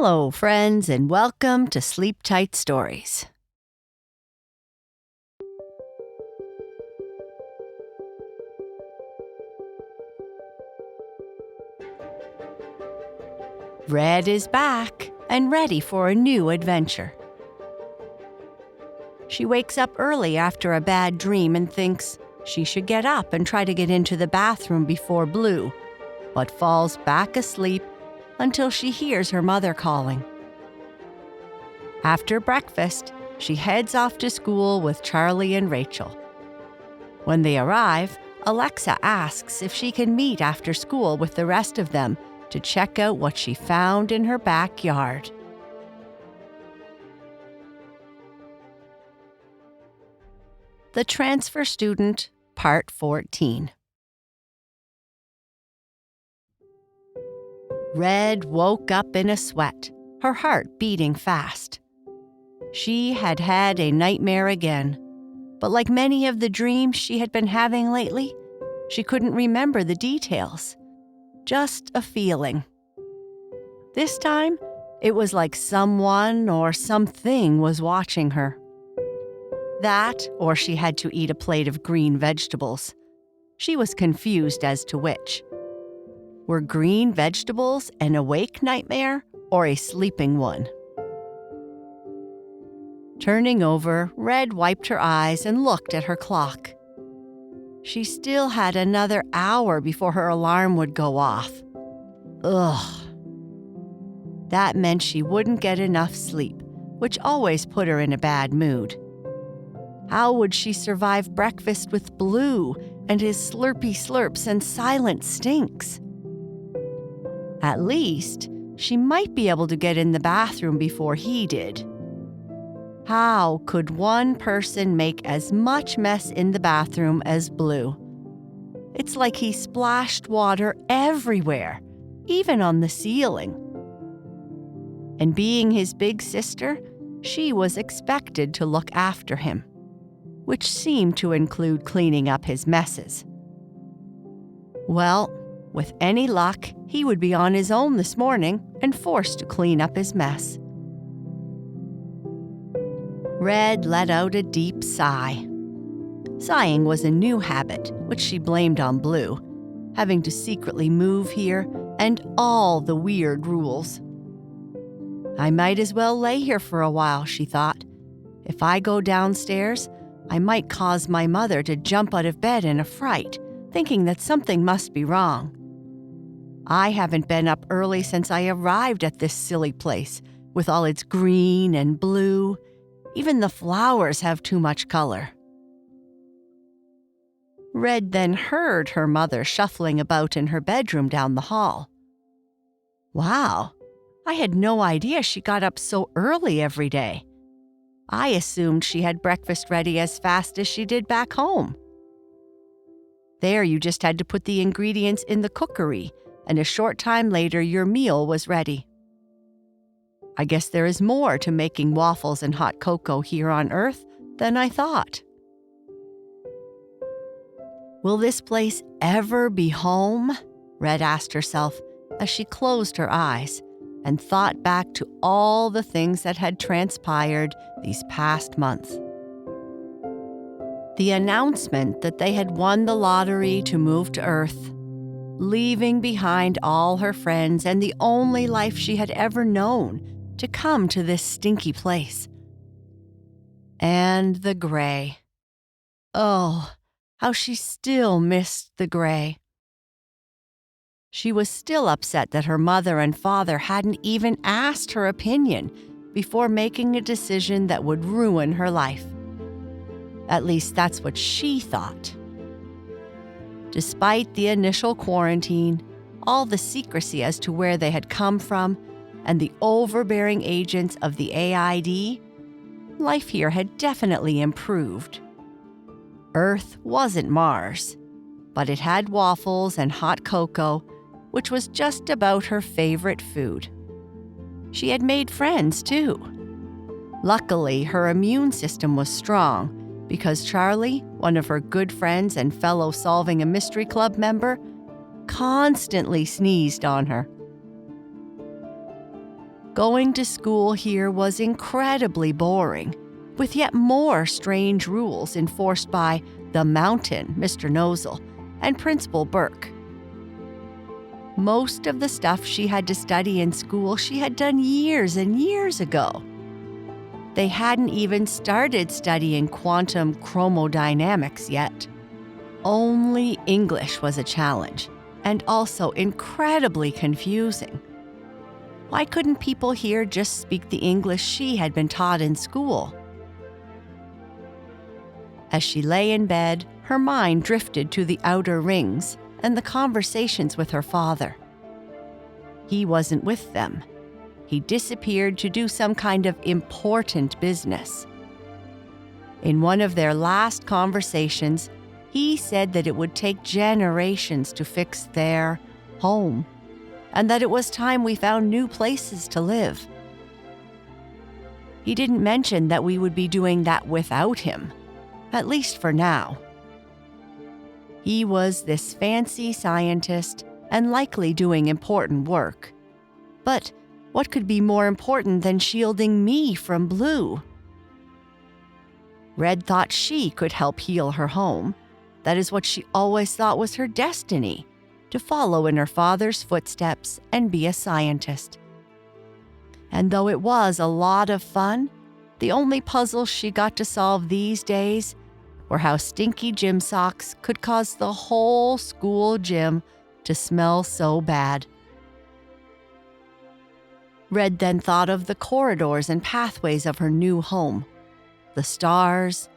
Hello, friends, and welcome to Sleep Tight Stories. Red is back and ready for a new adventure. She wakes up early after a bad dream and thinks she should get up and try to get into the bathroom before Blue, but falls back asleep until she hears her mother calling. After breakfast, she heads off to school with Charlie and Rachel. When they arrive, Alexa asks if she can meet after school with the rest of them to check out what she found in her backyard. The Transfer Student, Part 14. Red woke up in a sweat, her heart beating fast. She had had a nightmare again, but like many of the dreams she had been having lately, she couldn't remember the details. Just a feeling. This time, it was like someone or something was watching her. That, or she had to eat a plate of green vegetables. She was confused as to which. Were green vegetables an awake nightmare or a sleeping one? Turning over, Red wiped her eyes and looked at her clock. She still had another hour before her alarm would go off. Ugh. That meant she wouldn't get enough sleep, which always put her in a bad mood. How would she survive breakfast with Blue and his slurpy slurps and silent stinks? At least, she might be able to get in the bathroom before he did. How could one person make as much mess in the bathroom as Blue? It's like he splashed water everywhere, even on the ceiling. And being his big sister, she was expected to look after him, which seemed to include cleaning up his messes. Well, with any luck, he would be on his own this morning and forced to clean up his mess. Red let out a deep sigh. Sighing was a new habit, which she blamed on Blue, having to secretly move here and all the weird rules. I might as well lay here for a while, she thought. If I go downstairs, I might cause my mother to jump out of bed in a fright, thinking that something must be wrong. I haven't been up early since I arrived at this silly place, with all its green and blue. Even the flowers have too much color. Red then heard her mother shuffling about in her bedroom down the hall. Wow, I had no idea she got up so early every day. I assumed she had breakfast ready as fast as she did back home. There, you just had to put the ingredients in the cookery, and a short time later your meal was ready. I guess there is more to making waffles and hot cocoa here on Earth than I thought. Will this place ever be home? Red asked herself as she closed her eyes and thought back to all the things that had transpired these past months. The announcement that they had won the lottery to move to Earth, leaving behind all her friends and the only life she had ever known to come to this stinky place. And the gray. Oh, how she still missed the gray. She was still upset that her mother and father hadn't even asked her opinion before making a decision that would ruin her life. At least that's what she thought. Despite the initial quarantine, all the secrecy as to where they had come from, and the overbearing agents of the AID, life here had definitely improved. Earth wasn't Mars, but it had waffles and hot cocoa, which was just about her favorite food. She had made friends, too. Luckily, her immune system was strong because Charlie, one of her good friends and fellow Solving a Mystery Club member, constantly sneezed on her. Going to school here was incredibly boring, with yet more strange rules enforced by the Mountain, Mr. Nozel, and Principal Burke. Most of the stuff she had to study in school she had done years and years ago. They hadn't even started studying quantum chromodynamics yet. Only English was a challenge, and also incredibly confusing. Why couldn't people here just speak the English she had been taught in school? As she lay in bed, her mind drifted to the outer rings and the conversations with her father. He wasn't with them. He disappeared to do some kind of important business. In one of their last conversations, he said that it would take generations to fix their home, and that it was time we found new places to live. He didn't mention that we would be doing that without him, at least for now. He was this fancy scientist and likely doing important work. But what could be more important than shielding me from Blue? Red thought she could help heal her home. That is what she always thought was her destiny, to follow in her father's footsteps and be a scientist. And though it was a lot of fun, the only puzzles she got to solve these days were how stinky gym socks could cause the whole school gym to smell so bad. Red then thought of the corridors and pathways of her new home, the stars,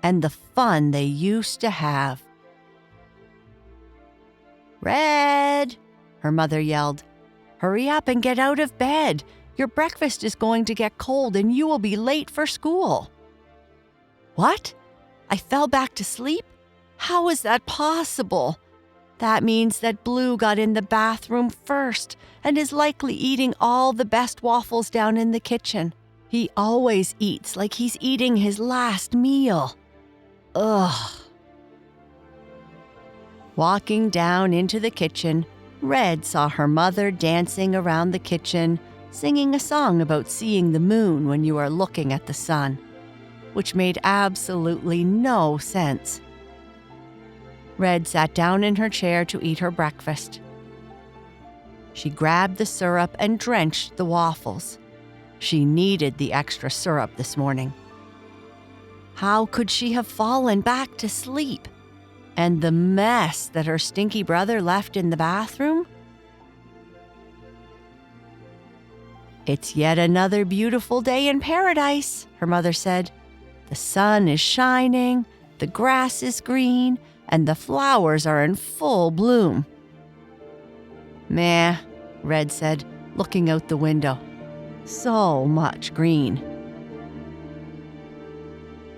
and the fun they used to have. "Red!" her mother yelled. "Hurry up and get out of bed. Your breakfast is going to get cold and you will be late for school." "What? I fell back to sleep? How is that possible? That means that Blue got in the bathroom first and is likely eating all the best waffles down in the kitchen. He always eats like he's eating his last meal. Ugh." Walking down into the kitchen, Red saw her mother dancing around the kitchen, singing a song about seeing the moon when you are looking at the sun, which made absolutely no sense. Red sat down in her chair to eat her breakfast. She grabbed the syrup and drenched the waffles. She needed the extra syrup this morning. How could she have fallen back to sleep? And the mess that her stinky brother left in the bathroom? "It's yet another beautiful day in paradise," her mother said. "The sun is shining, the grass is green, and the flowers are in full bloom." "Meh," Red said, looking out the window. "So much green."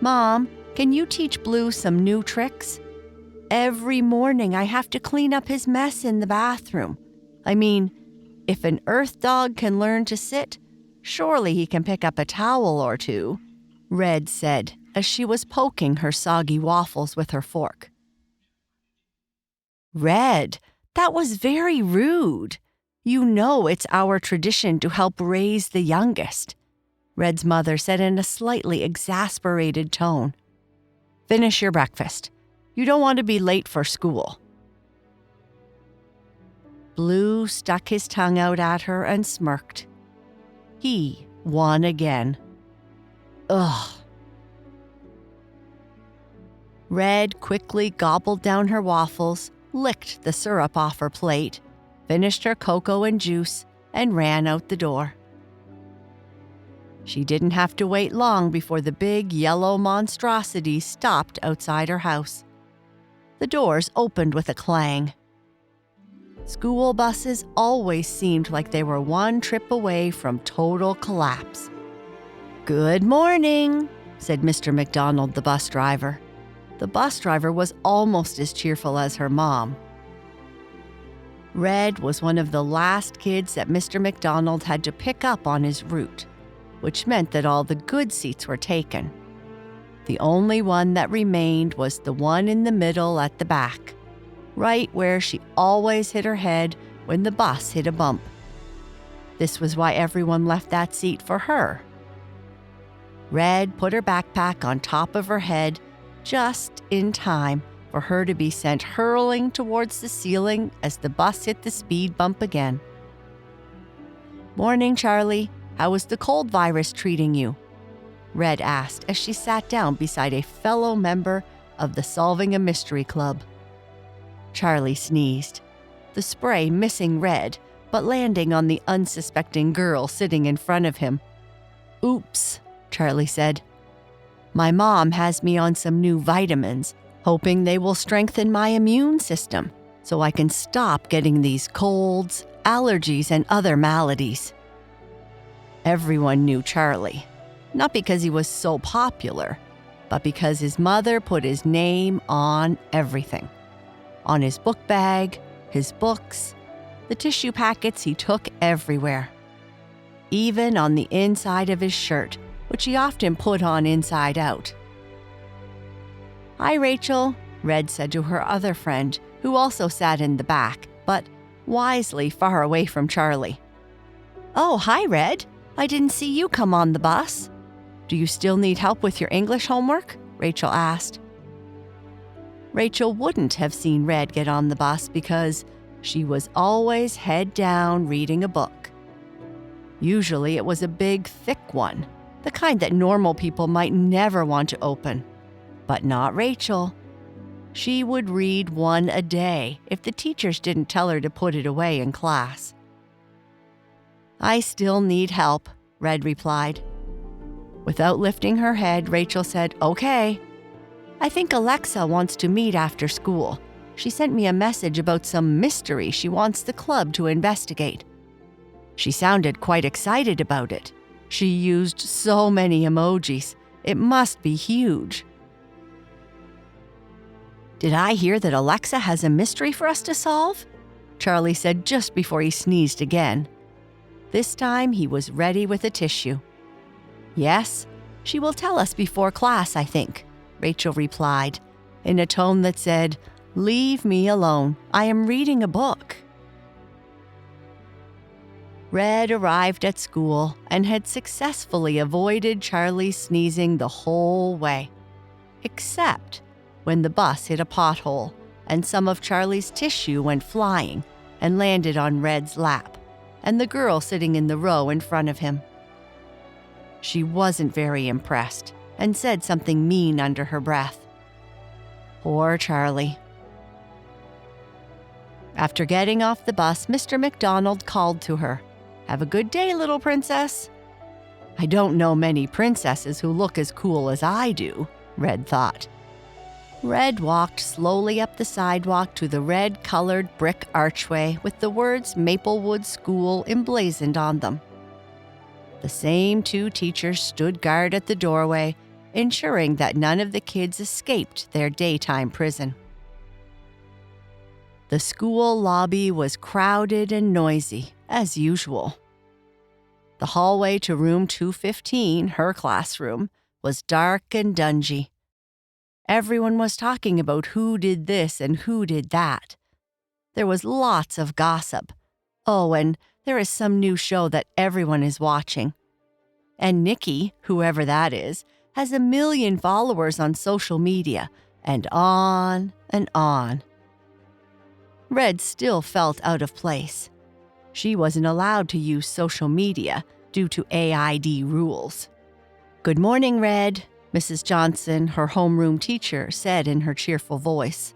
"Mom, can you teach Blue some new tricks? Every morning I have to clean up his mess in the bathroom. I mean, if an earth dog can learn to sit, surely he can pick up a towel or two," Red said as she was poking her soggy waffles with her fork. "Red, that was very rude. You know it's our tradition to help raise the youngest," Red's mother said in a slightly exasperated tone. "Finish your breakfast. You don't want to be late for school." Blue stuck his tongue out at her and smirked. He won again. Ugh. Red quickly gobbled down her waffles, licked the syrup off her plate, finished her cocoa and juice, and ran out the door. She didn't have to wait long before the big yellow monstrosity stopped outside her house. The doors opened with a clang. School buses always seemed like they were one trip away from total collapse. "Good morning," said Mr. McDonald, the bus driver. The bus driver was almost as cheerful as her mom. Red was one of the last kids that Mr. McDonald had to pick up on his route, which meant that all the good seats were taken. The only one that remained was the one in the middle at the back, right where she always hit her head when the bus hit a bump. This was why everyone left that seat for her. Red put her backpack on top of her head just in time for her to be sent hurling towards the ceiling as the bus hit the speed bump again. "Morning, Charlie. How was the cold virus treating you?" Red asked as she sat down beside a fellow member of the Solving a Mystery Club. Charlie sneezed, the spray missing Red, but landing on the unsuspecting girl sitting in front of him. "Oops," Charlie said. "My mom has me on some new vitamins, hoping they will strengthen my immune system so I can stop getting these colds, allergies, and other maladies." Everyone knew Charlie, not because he was so popular, but because his mother put his name on everything. On his book bag, his books, the tissue packets he took everywhere. Even on the inside of his shirt, which he often put on inside out. "Hi, Rachel," Red said to her other friend, who also sat in the back, but wisely far away from Charlie. "Oh, hi, Red. I didn't see you come on the bus. Do you still need help with your English homework?" Rachel asked. Rachel wouldn't have seen Red get on the bus because she was always head down reading a book. Usually it was a big, thick one, the kind that normal people might never want to open. But not Rachel. She would read one a day if the teachers didn't tell her to put it away in class. "I still need help," Red replied. Without lifting her head, Rachel said, "Okay. I think Alexa wants to meet after school. She sent me a message about some mystery she wants the club to investigate. She sounded quite excited about it. She used so many emojis. It must be huge." "Did I hear that Alexa has a mystery for us to solve?" Charlie said just before he sneezed again. This time he was ready with a tissue. "Yes, she will tell us before class, I think," Rachel replied, in a tone that said, "Leave me alone. I am reading a book." Red arrived at school and had successfully avoided Charlie's sneezing the whole way, except when the bus hit a pothole and some of Charlie's tissue went flying and landed on Red's lap and the girl sitting in the row in front of him. She wasn't very impressed and said something mean under her breath. Poor Charlie. After getting off the bus, Mr. McDonald called to her. "Have a good day, little princess." I don't know many princesses who look as cool as I do, Red thought. Red walked slowly up the sidewalk to the red-colored brick archway with the words Maplewood School emblazoned on them. The same two teachers stood guard at the doorway, ensuring that none of the kids escaped their daytime prison. The school lobby was crowded and noisy, as usual. The hallway to room 215, her classroom, was dark and dungy. Everyone was talking about who did this and who did that. There was lots of gossip. Oh, and there is some new show that everyone is watching. And Nikki, whoever that is, has 1 million followers on social media, and on and on. Red still felt out of place. She wasn't allowed to use social media due to AID rules. "Good morning, Red," Mrs. Johnson, her homeroom teacher, said in her cheerful voice.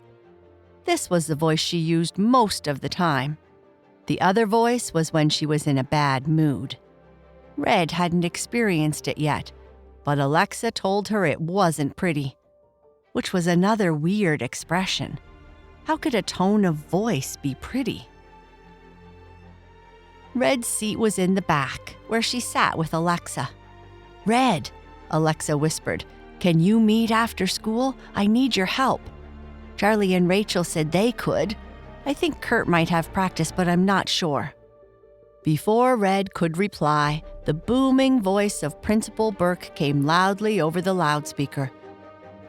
This was the voice she used most of the time. The other voice was when she was in a bad mood. Red hadn't experienced it yet, but Alexa told her it wasn't pretty, which was another weird expression. How could a tone of voice be pretty? Red's seat was in the back, where she sat with Alexa. "Red," Alexa whispered, "can you meet after school? I need your help. Charlie and Rachel said they could. I think Kurt might have practice, but I'm not sure." Before Red could reply, the booming voice of Principal Burke came loudly over the loudspeaker.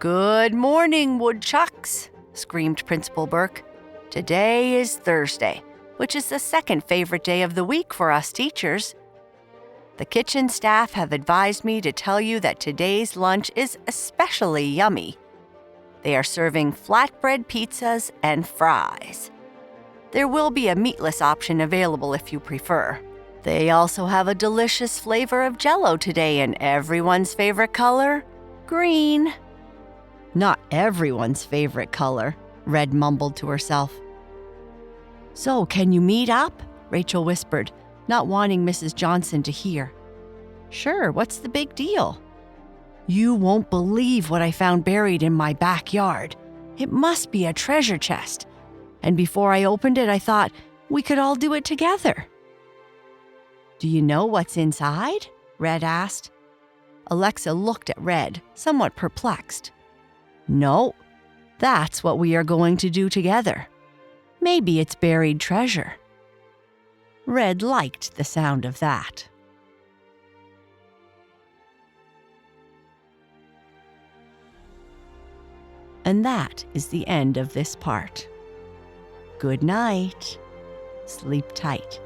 "Good morning, woodchucks," screamed Principal Burke. "Today is Thursday. which is the second favorite day of the week for us teachers. The kitchen staff have advised me to tell you that today's lunch is especially yummy. They are serving flatbread pizzas and fries. There will be a meatless option available if you prefer. They also have a delicious flavor of Jell-O today in everyone's favorite color, green. Not everyone's favorite color, Red mumbled to herself. So, can you meet up? Rachel whispered, not wanting Mrs. Johnson to hear. Sure, what's the big deal? You won't believe what I found buried in my backyard. It must be a treasure chest. And before I opened it, I thought we could all do it together. Do you know what's inside? Red asked. Alexa looked at Red, somewhat perplexed. No, that's what we are going to do together. Maybe it's buried treasure. Red liked the sound of that. And that is the end of this part. Good night. Sleep tight.